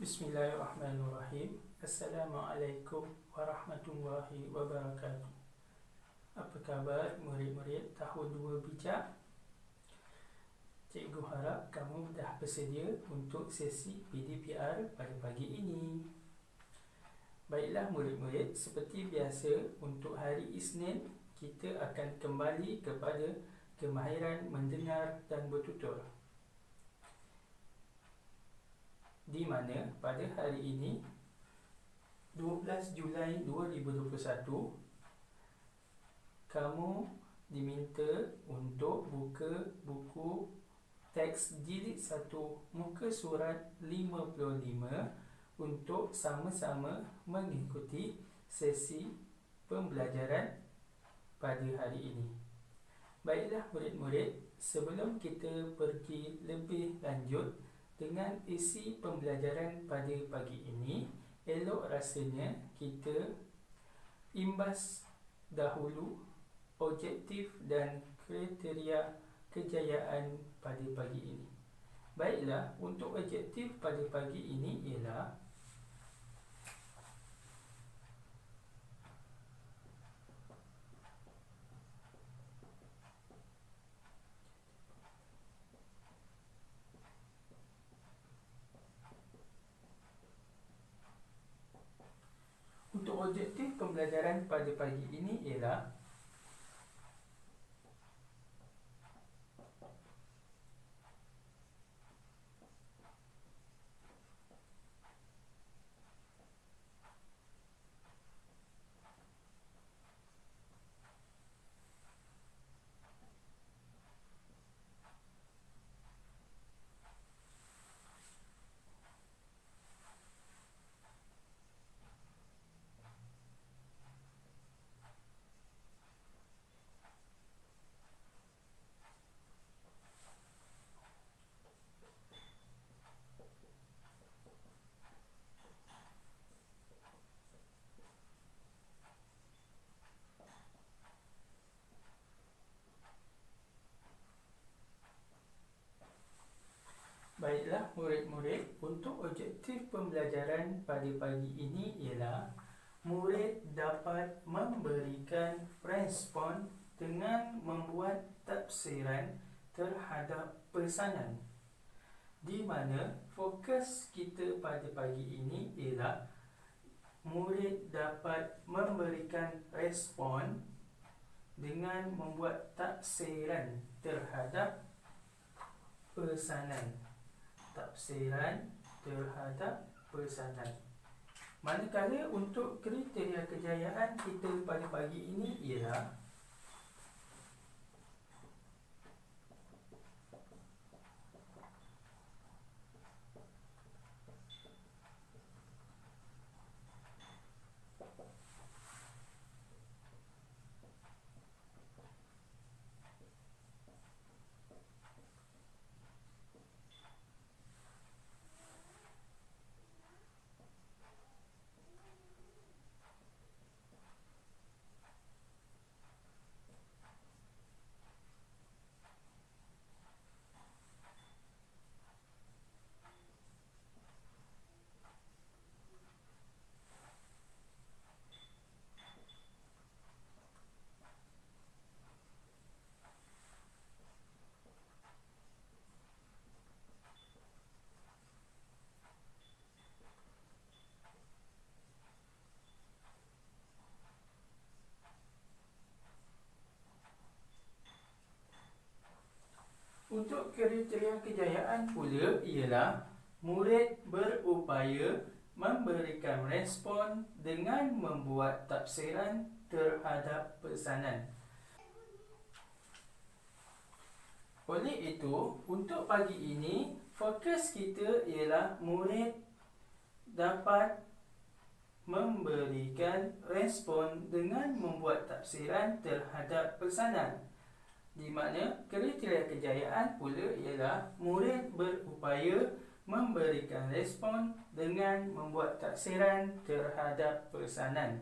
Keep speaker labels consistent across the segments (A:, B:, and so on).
A: Bismillahirrahmanirrahim. Assalamualaikum warahmatullahi wabarakatuh. Apa khabar murid-murid tahun 2 bijak? Cikgu harap kamu dah bersedia untuk sesi PDPR pada pagi ini. Baiklah murid-murid, seperti biasa untuk hari Isnin, kita akan kembali kepada kemahiran mendengar dan bertutur. Di mana pada hari ini 12 Julai 2021 kamu diminta untuk buka buku teks jilid 1 muka surat 55 untuk sama-sama mengikuti sesi pembelajaran pada hari ini. Baiklah murid-murid, sebelum kita pergi lebih lanjut dengan isi pembelajaran pada pagi ini, elok rasanya kita imbas dahulu objektif dan kriteria kejayaan pada pagi ini. Baiklah, untuk objektif pada pagi ini ialah objektif pembelajaran pada pagi ini ialah Baiklah murid-murid, untuk objektif pembelajaran pada pagi ini ialah murid dapat memberikan respon dengan membuat tafsiran terhadap pesanan, di mana fokus kita pada pagi ini ialah murid dapat memberikan respon dengan membuat tafsiran terhadap pesanan. Tafsiran terhadap pesanan. Manakala untuk kriteria kejayaan kita pada pagi ini ialah untuk kriteria kejayaan pula ialah murid berupaya memberikan respon dengan membuat tafsiran terhadap pesanan. Oleh itu, untuk pagi ini, fokus kita ialah murid dapat memberikan respon dengan membuat tafsiran terhadap pesanan, di mana kriteria kejayaan pula ialah murid berupaya memberikan respon dengan membuat tafsiran terhadap pesanan.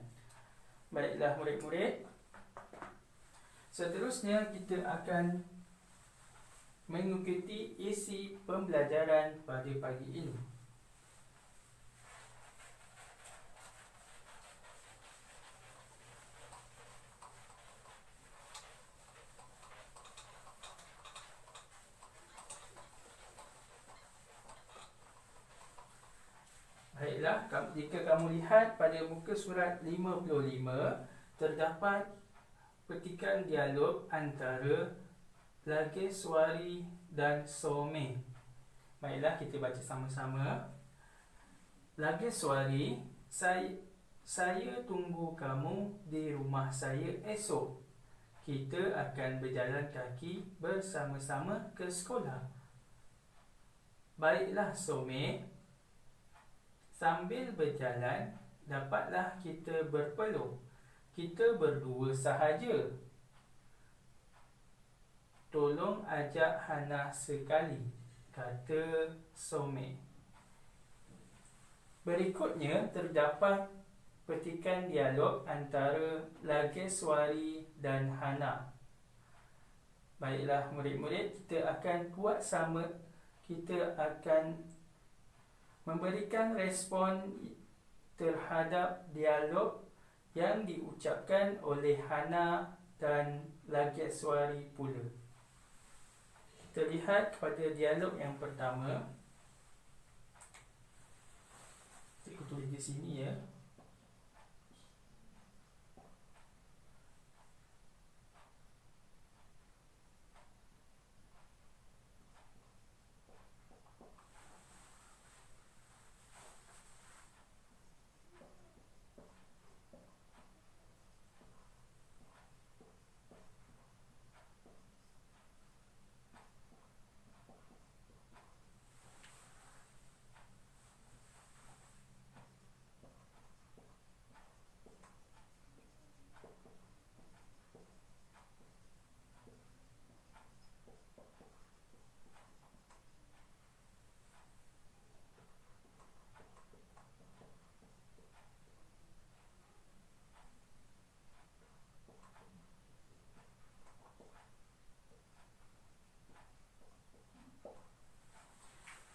A: Baiklah murid-murid, seterusnya kita akan mengikuti isi pembelajaran pada pagi ini. Baiklah, jika kamu lihat pada muka surat 55, terdapat petikan dialog antara Lageswari dan Soumya. Baiklah, kita baca sama-sama. Lageswari, saya tunggu kamu di rumah saya esok. Kita akan berjalan kaki bersama-sama ke sekolah. Baiklah Soumya, sambil berjalan, dapatlah kita berpeluk. Kita berdua sahaja. Tolong ajak Hana sekali, kata Soumya. Berikutnya terdapat petikan dialog antara Lageswari dan Hana. Baiklah murid-murid, kita akan buat sama. Kita akan memberikan respon terhadap dialog yang diucapkan oleh Hana dan Lageswari pula. Kita lihat kepada dialog yang pertama. Cikgu tulis di sini ya.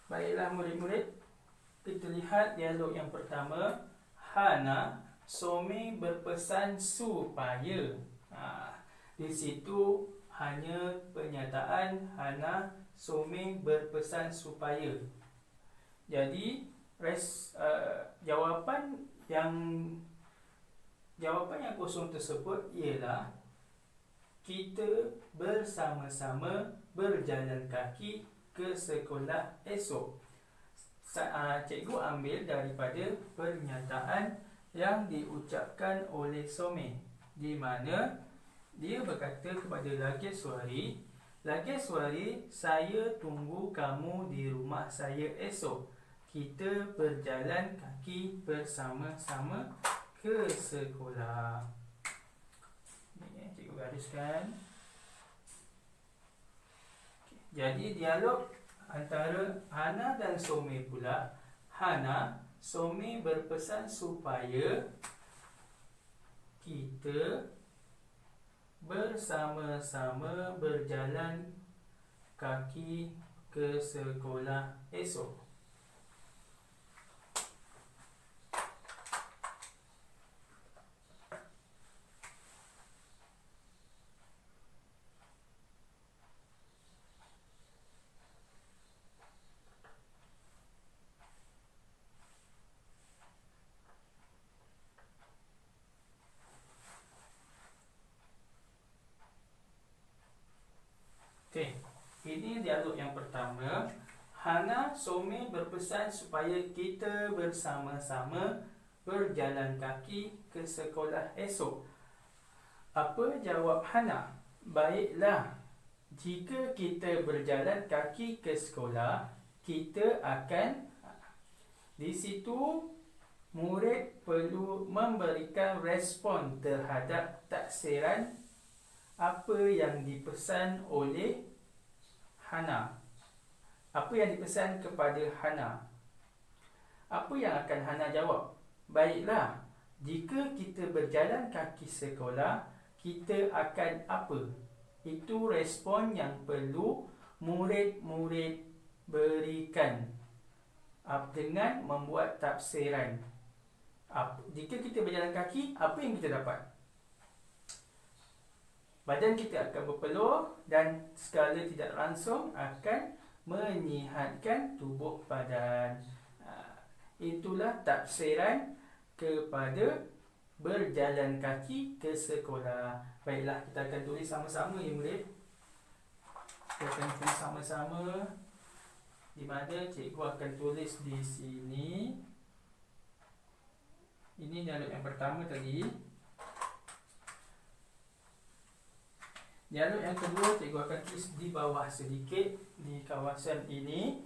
A: Baiklah murid-murid, kita lihat dialog yang pertama. Hana, Soumya berpesan supaya. Di situ hanya pernyataan Hana, Soumya berpesan supaya. Jadi jawapan yang kosong tersebut ialah kita bersama-sama berjalan kaki ke sekolah esok. Cikgu ambil daripada pernyataan yang diucapkan oleh Soumya, di mana dia berkata kepada Lageswari, Lageswari, saya tunggu kamu di rumah saya esok. Kita berjalan kaki bersama-sama ke sekolah. Ini cikgu gariskan. Jadi dialog antara Hana dan Soumya pula. Hana, Soumya berpesan supaya kita bersama-sama berjalan kaki ke sekolah esok. Ini dialog yang pertama. Hana, Soumya berpesan supaya kita bersama-sama berjalan kaki ke sekolah esok. Apa jawab Hana? Baiklah, jika kita berjalan kaki ke sekolah, kita akan... Di situ murid perlu memberikan respon terhadap taksiran apa yang dipesan oleh Hana. Apa yang dipesan kepada Hana? Apa yang akan Hana jawab? Baiklah, jika kita berjalan kaki sekolah, kita akan apa? Itu respon yang perlu murid-murid berikan dengan membuat tafsiran. Jika kita berjalan kaki, apa yang kita dapat? Badan kita akan berpeluh dan secara tidak langsung akan menyihatkan tubuh badan. Itulah tafsiran kepada berjalan kaki ke sekolah. Baiklah, kita akan tulis sama-sama ya murid. Kita akan tulis sama-sama, di mana cikgu akan tulis di sini. Ini dialog yang pertama tadi. Dialog yang kedua cikgu akan tulis di bawah sedikit, di kawasan ini.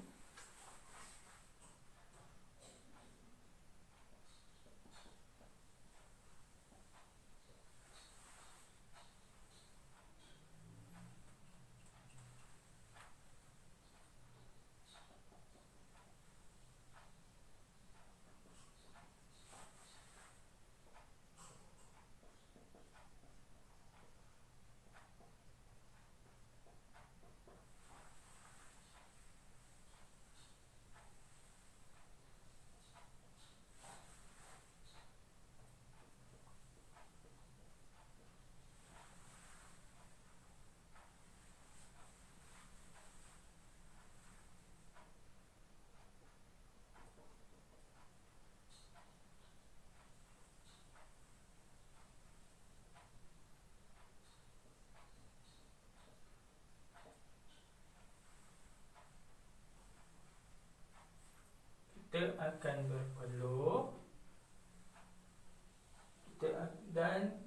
A: Kita akan berpeluh dan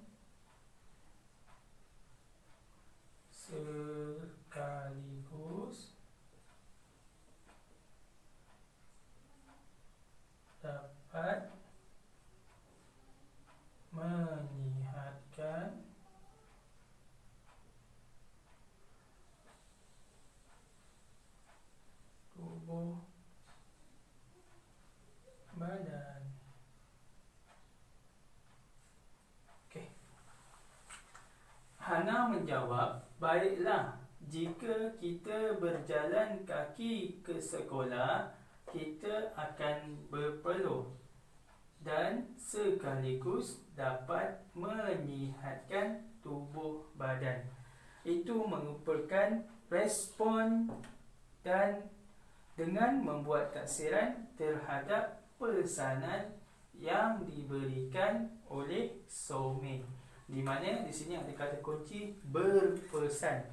A: sekaligus dapat menyihatkan tubuh badan. Okey. Hana menjawab, baiklah, jika kita berjalan kaki ke sekolah, kita akan berpeluh dan sekaligus dapat menyihatkan tubuh badan. Itu merupakan respon dan dengan membuat taksiran terhadap pesanan yang diberikan oleh Soumi, di mana di sini ada kata kunci berpesan.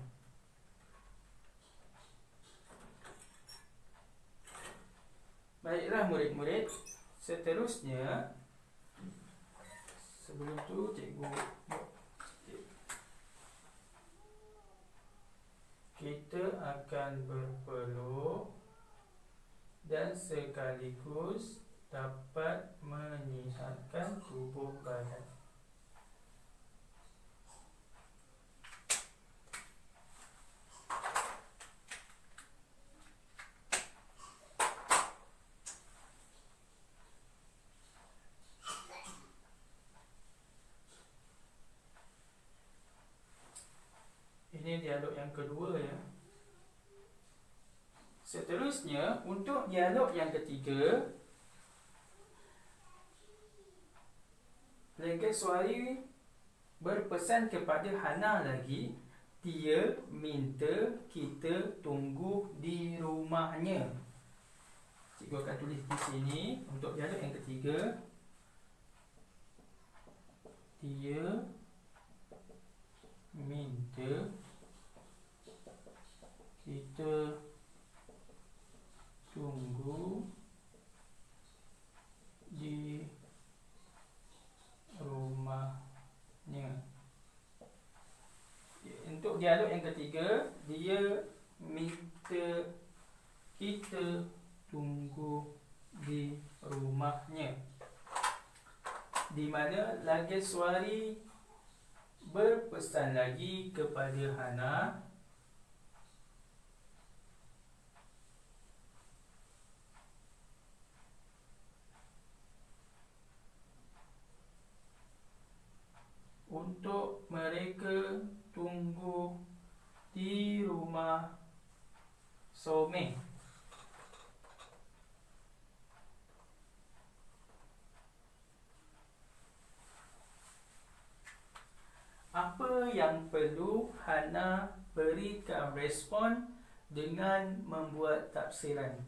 A: Baiklah murid-murid, seterusnya sebelum tu cikgu kita akan berpeluh dan sekaligus dapat menyihatkan tubuh badan. Ini dialog yang kedua ya. Seterusnya, untuk dialog yang ketiga, Legeswari berpesan kepada Hana lagi. Dia minta kita tunggu di rumahnya. Cikgu akan tulis di sini untuk dialog yang ketiga. Dia minta kita tunggu di rumahnya. Untuk dialog yang ketiga, dia minta kita tunggu di rumahnya, di mana Legeswari berpesan lagi kepada Hana untuk mereka tunggu di rumah Soumi. Apa yang perlu Hana berikan respon dengan membuat tafsiran?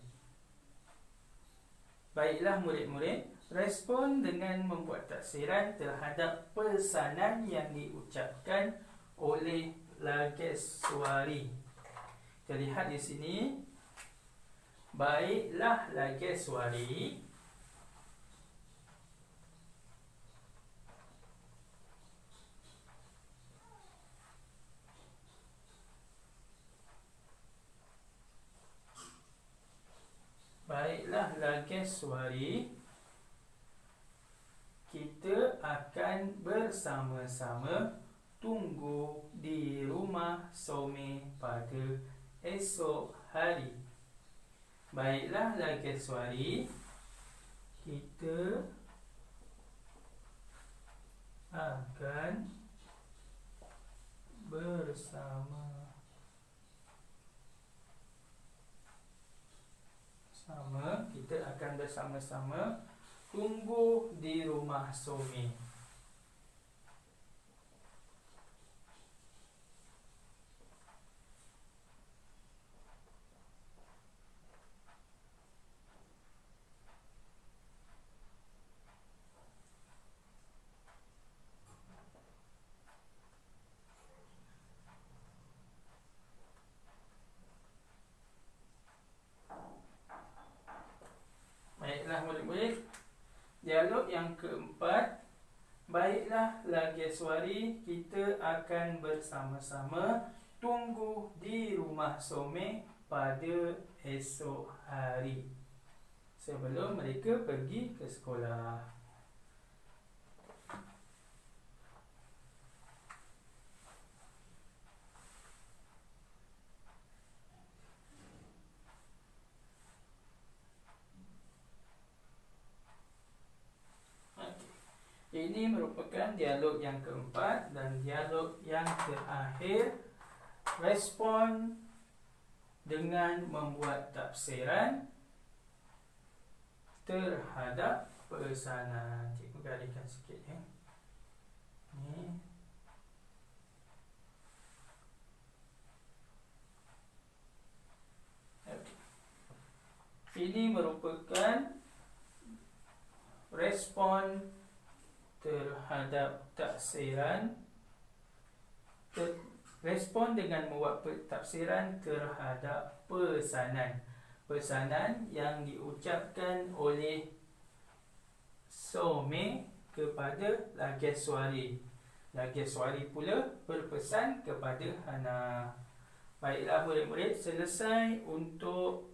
A: Baiklah murid-murid, respon dengan membuat taksiran terhadap pesanan yang diucapkan oleh Lageswari. Kita lihat di sini. Baiklah Lageswari. Baiklah Lageswari, kita akan bersama-sama tunggu di rumah Some pada esok hari. Baiklah Lageswari, kita akan bersama-sama tunggu di rumah Some. Baiklah murid-murid, dialog yang keempat. Baiklah Lageswari, kita akan bersama-sama tunggu di rumah Some pada esok hari, sebelum mereka pergi ke sekolah. Ini merupakan dialog yang keempat dan dialog yang terakhir. Respon dengan membuat tafsiran terhadap pesanan. Cikgu gariskan sikit ya. Ni. Ini merupakan respon terhadap tafsiran. Respon dengan membuat tafsiran terhadap pesanan yang diucapkan oleh Some kepada Lageswari. Lageswari pula berpesan kepada Hana. Baiklah murid-murid, selesai untuk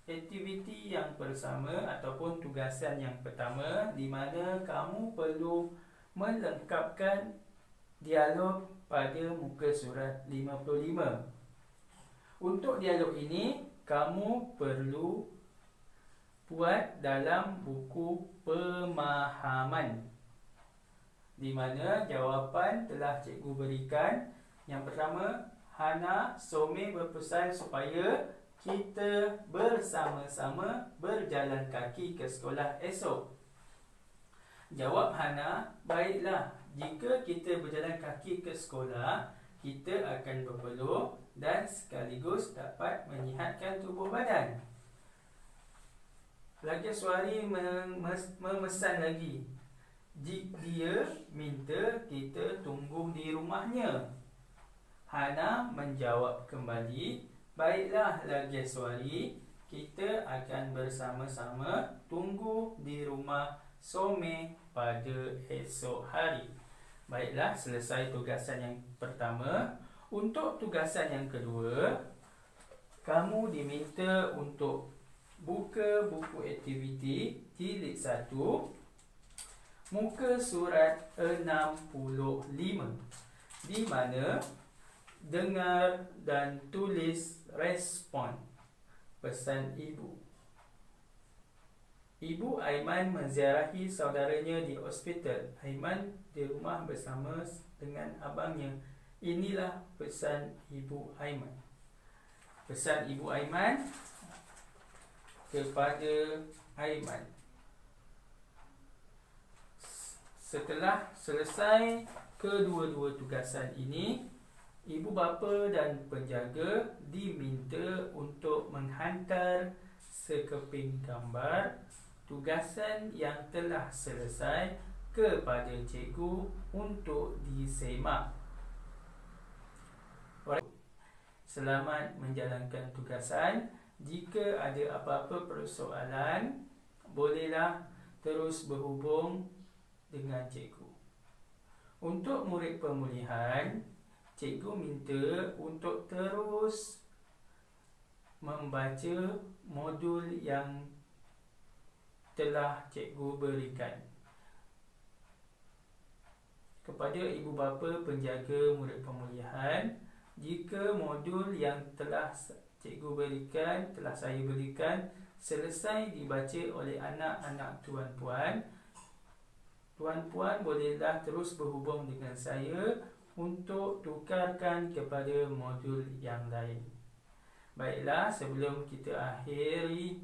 A: aktiviti yang pertama ataupun tugasan yang pertama, di mana kamu perlu melengkapkan dialog pada muka surat 55. Untuk dialog ini, kamu perlu buat dalam buku pemahaman, di mana jawapan telah cikgu berikan. Yang pertama, Hana, Some berpesan supaya kita bersama-sama berjalan kaki ke sekolah esok. Jawab Hana, baiklah, jika kita berjalan kaki ke sekolah, kita akan berpeluh dan sekaligus dapat menyihatkan tubuh badan. Lageswari memesan lagi. Dia minta kita tunggu di rumahnya. Hana menjawab kembali, baiklah Lageswari, kita akan bersama-sama tunggu di rumah Some pada esok hari. Baiklah, selesai tugasan yang pertama. Untuk tugasan yang kedua, kamu diminta untuk buka buku aktiviti jilid 1, muka surat 65, di mana dengar dan tulis respon pesan ibu. Ibu Aiman menziarahi saudaranya di hospital. Aiman di rumah bersama dengan abangnya. Inilah pesan Ibu Aiman. Pesan Ibu Aiman kepada Aiman. Setelah selesai kedua-dua tugasan ini, ibu bapa dan penjaga diminta untuk menghantar sekeping gambar tugasan yang telah selesai kepada cikgu untuk disemak. Selamat menjalankan tugasan. Jika ada apa-apa persoalan, bolehlah terus berhubung dengan cikgu. Untuk murid pemulihan, cikgu minta untuk terus membaca modul yang telah cikgu berikan. Kepada ibu bapa penjaga murid pemulihan, jika modul yang telah cikgu berikan, telah saya berikan, selesai dibaca oleh anak-anak tuan-puan, tuan-puan bolehlah terus berhubung dengan saya untuk tukarkan kepada modul yang lain. Baiklah, sebelum kita akhiri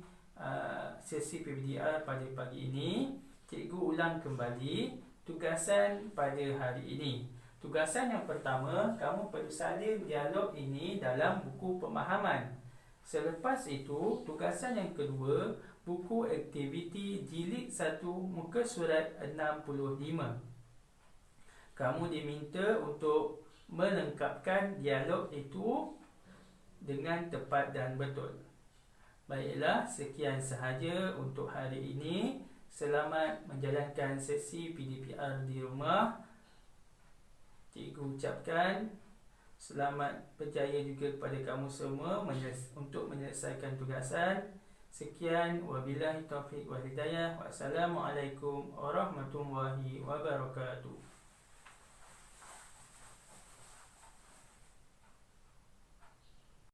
A: sesi PPDR pada pagi ini, cikgu ulang kembali tugasan pada hari ini. Tugasan yang pertama, kamu perlu salin dialog ini dalam buku pemahaman. Selepas itu, tugasan yang kedua, buku aktiviti jilid 1 muka surat 65. Kamu diminta untuk melengkapkan dialog itu dengan tepat dan betul. Baiklah, sekian sahaja untuk hari ini. Selamat menjalankan sesi PDPR di rumah. Cikgu ucapkan selamat berjaya juga kepada kamu semua untuk menyelesaikan tugasan. Sekian, wabillahi taufiq wal hidayah. Wassalamualaikum warahmatullahi wabarakatuh.